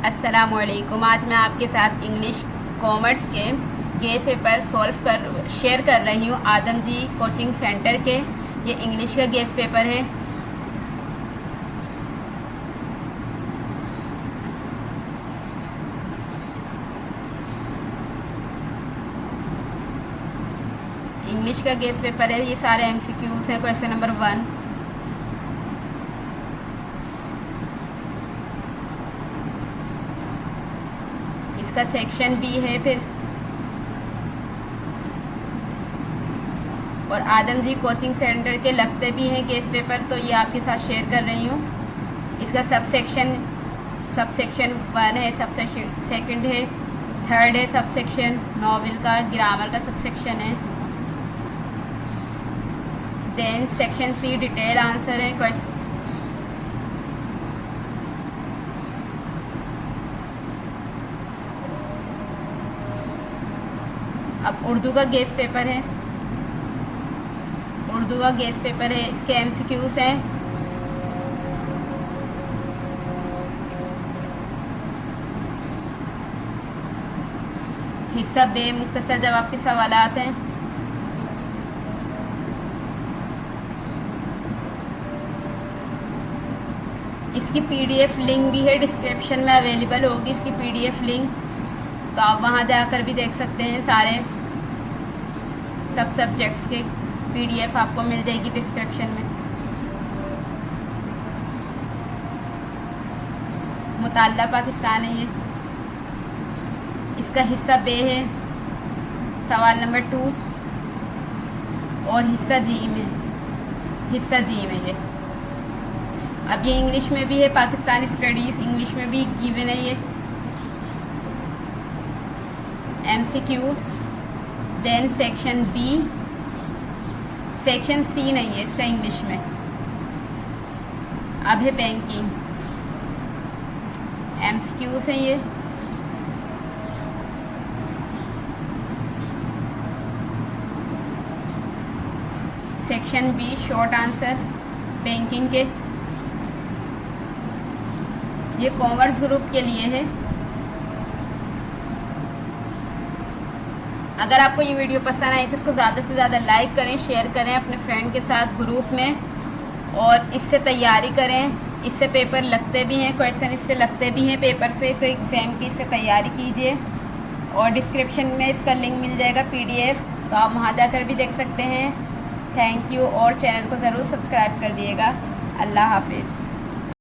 अस्सलामुअलैकुम। आज मैं आपके साथ इंग्लिश कॉमर्स के गेस पेपर शेयर कर रही हूँ आदम जी कोचिंग सेंटर के। ये इंग्लिश का गेस पेपर है। इंग्लिश का गेस पेपर है। ये सारे एमसीक्यूज हैं। क्वेश्चन नंबर 1, इसका सेक्शन बी है। फिर और आदम जी कोचिंग सेंटर के लगते भी हैं केस पेपर, तो ये आपके साथ शेयर कर रही हूँ। इसका सब सेक्शन 1 है, सब सेकंड है, 3rd है सब सेक्शन नॉवेल का, ग्रामर का सब सेक्शन है। Then section C detail answer है। अब उर्दू का गेस पेपर है। इसके एमसीक्यूज हैं। हिस्सा बे मुख्तसर जवाब के सवालात हैं। इसकी पीडीएफ लिंक भी है, डिस्क्रिप्शन में अवेलेबल होगी इसकी पीडीएफ लिंक, तो आप वहां जाकर भी देख सकते हैं। सारे सब सब्जेक्ट्स के पीडीएफ आपको मिल जाएगी डिस्क्रिप्शन में। मुताल्ला पाकिस्तान है ये। इसका हिस्सा बे है, सवाल नंबर 2, और हिस्सा जी में ये। अब ये इंग्लिश में भी है, पाकिस्तानी स्टडीज़ इंग्लिश में भी गिवन है ये MCQs. Then section B, section C नहीं है इसका इंग्लिश में। अब है बैंकिंग, एमसीक्यूज है ये। Section B short answer banking के। ये कॉमर्स ग्रुप के लिए है। अगर आपको ये वीडियो पसंद आई तो इसको ज़्यादा से ज़्यादा लाइक करें, शेयर करें अपने फ्रेंड के साथ ग्रुप में, और इससे तैयारी करें। इससे पेपर लगते भी हैं, क्वेश्चन इससे लगते भी हैं पेपर से, तो एग्ज़ाम की इससे तैयारी कीजिए। और डिस्क्रिप्शन में इसका लिंक मिल जाएगा पीडीएफ, तो आप वहाँ जाकर भी देख सकते हैं। थैंक यू, और चैनल को ज़रूर सब्सक्राइब कर दिएगा। अल्लाह हाफिज़।